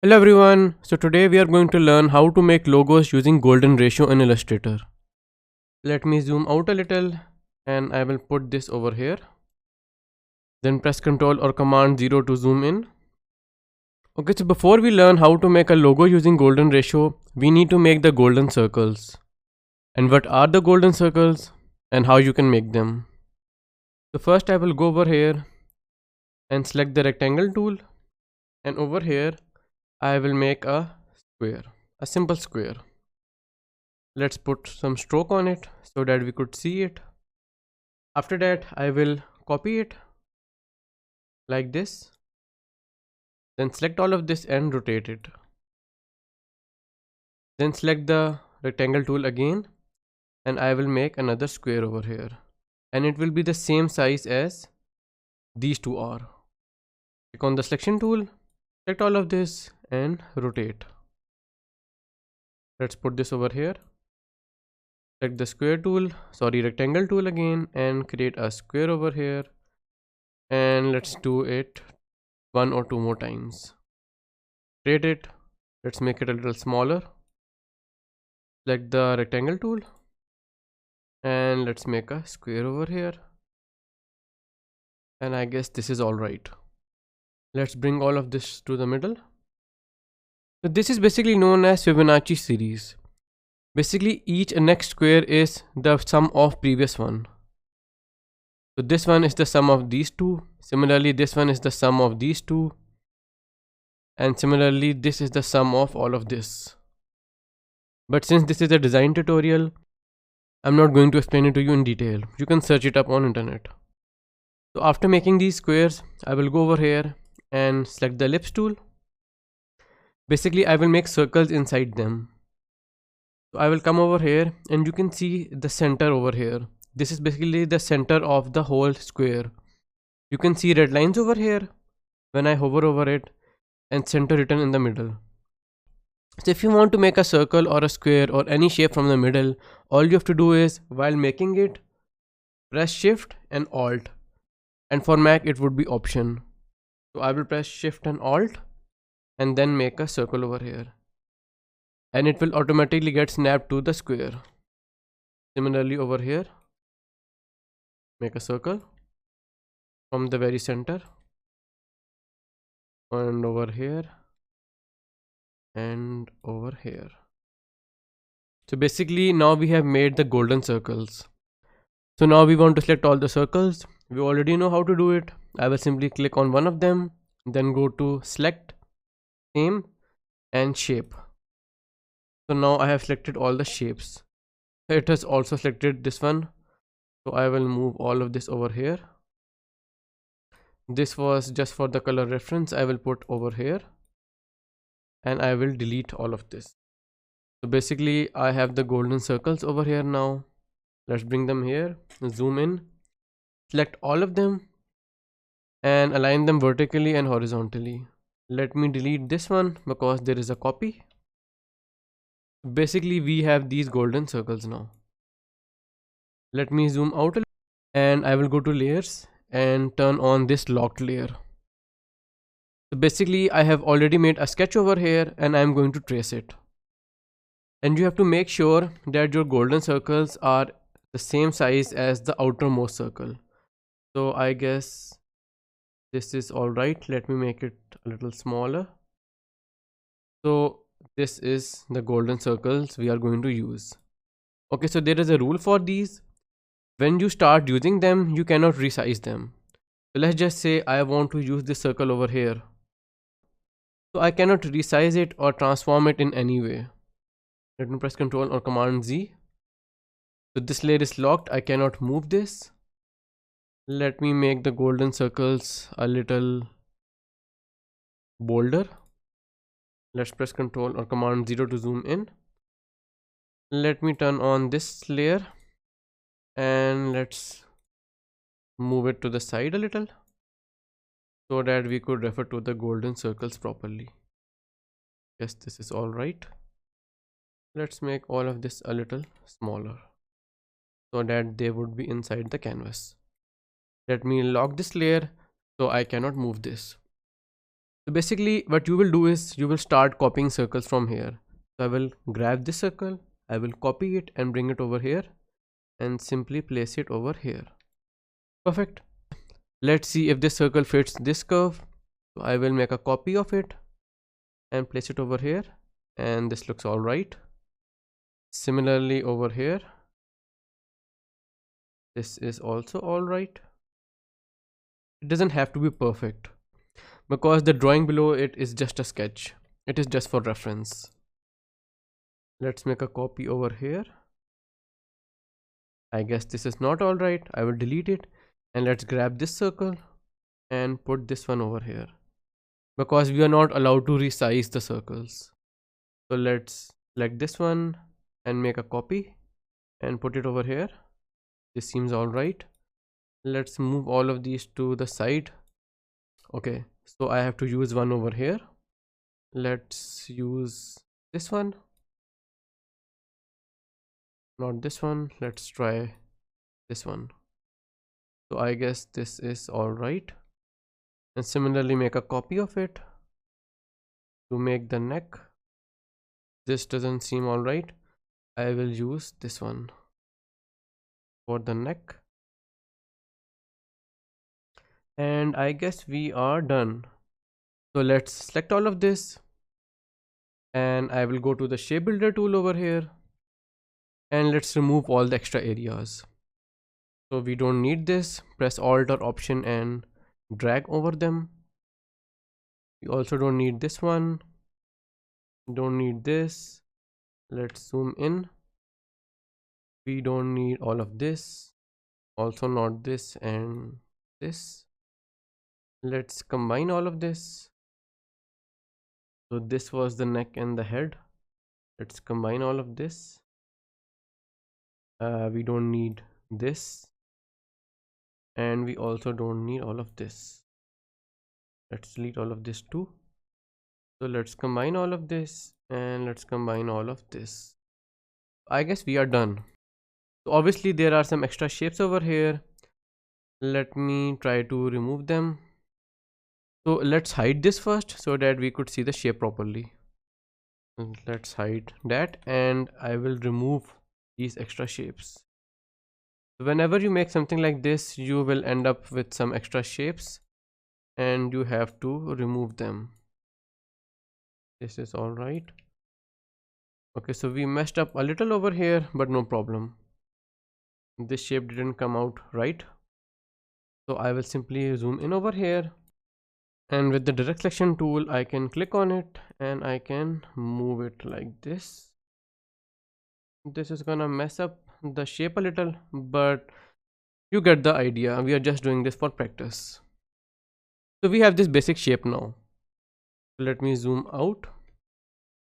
Hello everyone, so today we are going to learn how to make logos using golden ratio in Illustrator. Let me zoom out a little and I will put this over here. Then press Ctrl or Command 0 to zoom in. Okay, so before we learn how to make a logo using golden ratio, we need to make the golden circles. And what are the golden circles and how you can make them. So first I will go over here and select the rectangle tool, and over here I will make a square, a simple square. Let's put some stroke on it so that we could see it. After that I will copy it like this, then select all of this and rotate it. Then select the rectangle tool again and I will make another square over here, and it will be the same size as these two are. Click on the selection tool, select all of this and rotate. Let's put this over here. Select the rectangle tool again and create a square over here, and let's do it one or two more times. Rotate it. Let's make it a little smaller. Select the rectangle tool and let's make a square over here, and I guess this is all right. Let's bring all of this to the middle. So this is basically known as Fibonacci series. Basically each next square is the sum of previous one. So this one is the sum of these two. Similarly this one is the sum of these two, and similarly this is the sum of all of this. But since this is a design tutorial, I'm not going to explain it to you in detail. You can search it up on internet. So after making these squares, I will go over here and select the ellipse tool. Basically I will make circles inside them. So I will come over here and you can see the center over here. This is basically the center of the whole square. You can see red lines over here when I hover over it, and center written in the middle. So if you want to make a circle or a square or any shape from the middle, all you have to do is, while making it, press Shift and Alt, and for Mac it would be Option. So I will press Shift and Alt and then make a circle over here, and it will automatically get snapped to the square. Similarly over here, make a circle from the very center, and over here and over here. So basically now we have made the golden circles. So now we want to select all the circles. We already know how to do it. I will simply click on one of them, then go to select, same, and shape. So now I have selected all the shapes. It has also selected this one. So I will move all of this over here. This was just for the color reference. I will put over here, and I will delete all of this. So basically I have the golden circles over here now. Let's bring them here, zoom in, select all of them and align them vertically and horizontally. Let me delete this one because there is a copy. Basically we have these golden circles now. Let me zoom out a little, and I will go to layers and turn on this locked layer. So basically I have already made a sketch over here and I am going to trace it. And you have to make sure that your golden circles are the same size as the outermost circle. So I guess this is all right. Let me make it a little smaller. So this is the golden circles we are going to use. Okay, so there is a rule for these. When you start using them, you cannot resize them. So let's just say I want to use this circle over here. So I cannot resize it or transform it in any way. Let me press Ctrl or Command Z. So this layer is locked. I cannot move this. Let me make the golden circles a little bolder. Let's press Ctrl or Command 0 to zoom in. Let me turn on this layer and let's move it to the side a little so that we could refer to the golden circles properly. Yes, this is all right. Let's make all of this a little smaller so that they would be inside the canvas. Let me lock this layer so I cannot move this. So basically what you will do is you will start copying circles from here. So I will grab this circle, I will copy it and bring it over here and simply place it over here. Perfect. Let's see if this circle fits this curve. So I will make a copy of it and place it over here, and this looks all right. Similarly over here, this is also all right. It doesn't have to be perfect because the drawing below it is just a sketch. It is just for reference. Let's make a copy over here. I guess this is not all right. I will delete it, and let's grab this circle and put this one over here because we are not allowed to resize the circles. So let's select this one and make a copy and put it over here. This seems all right. Let's move all of these to the side. Okay, so I have to use one over here. Let's use this one, not this one. Let's try this one. So I guess this is all right, and similarly make a copy of it to make the neck. This doesn't seem all right. I will use this one for the neck, and I guess we are done. So let's select all of this, and I will go to the shape builder tool over here, and let's remove all the extra areas. So we don't need this. Press Alt or Option and drag over them. We also don't need this one. Don't need this. Let's zoom in. We don't need all of this. Also not this and this. Let's combine all of this. So this was the neck and the head. Let's combine all of this. We don't need this, and we also don't need all of this. Let's delete all of this too. So let's combine all of this, and let's combine all of this. I guess we are done. So obviously there are some extra shapes over here. Let me try to remove them. So let's hide this first so that we could see the shape properly. Let's hide that, and I will remove these extra shapes. Whenever you make something like this, you will end up with some extra shapes and you have to remove them. This is all right. Okay, so we messed up a little over here, but no problem. This shape didn't come out right. So I will simply zoom in over here, and with the direct selection tool I can click on it and I can move it like this. This is gonna mess up the shape a little, but you get the idea. We are just doing this for practice. So we have this basic shape now. Let me zoom out.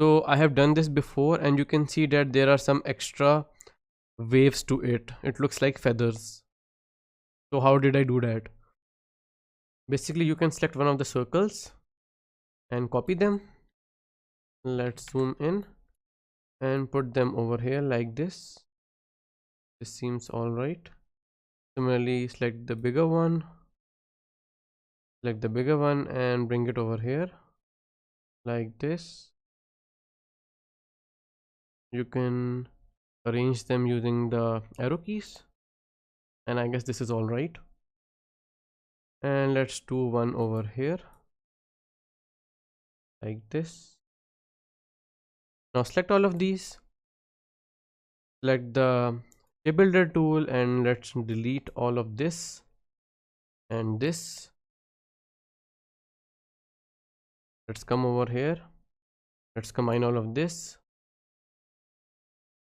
So I have done this before, and you can see that there are some extra waves to it. It looks like feathers. So how did I do that? Basically you can select one of the circles and copy them. Let's zoom in and put them over here like this. This seems all right. Similarly, select the bigger one, and bring it over here like this. You can arrange them using the arrow keys, and I guess this is all right. And let's do one over here like this. Now select all of these, select the shape builder tool, and let's delete all of this and this. Let's come over here, let's combine all of this,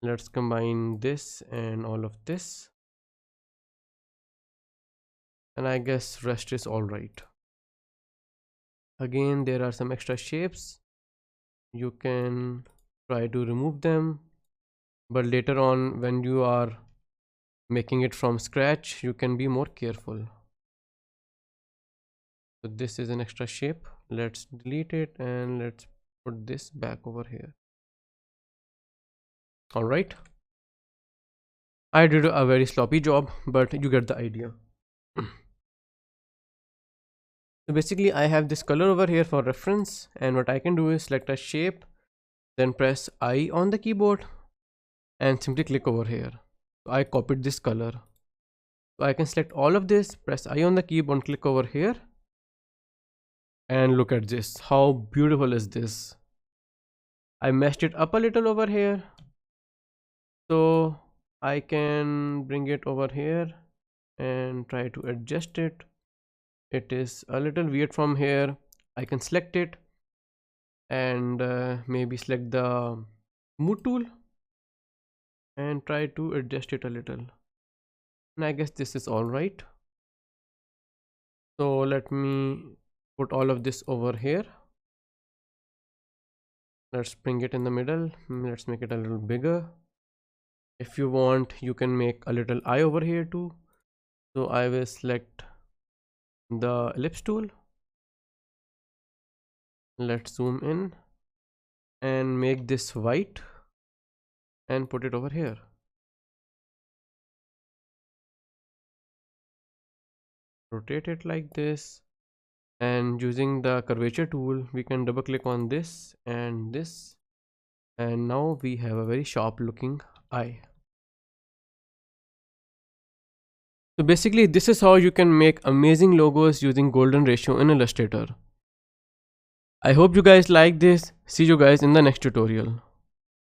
let's combine this and all of this, and I guess rest is all right. Again, there are some extra shapes. You can try to remove them, but later on when you are making it from scratch, you can be more careful. So this is an extra shape. Let's delete it and let's put this back over here. All right, I did a very sloppy job, but you get the idea. So basically I have this color over here for reference, and what I can do is select a shape, then press I on the keyboard and simply click over here. So I copied this color. So I can select all of this, press I on the keyboard and click over here. And look at this. How beautiful is this? I messed it up a little over here. So I can bring it over here and try to adjust it. It is a little weird from here. I can select it and maybe select the smooth tool and try to adjust it a little. And I guess this is all right. So let me put all of this over here. Let's bring it in the middle. Let's make it a little bigger. If you want, you can make a little eye over here too. So I will select the ellipse tool. Let's zoom in and make this white and put it over here. Rotate it like this, and using the curvature tool we can double click on this, and now we have a very sharp looking eye. So basically this is how you can make amazing logos using golden ratio in Illustrator. I hope you guys like this. See you guys in the next tutorial.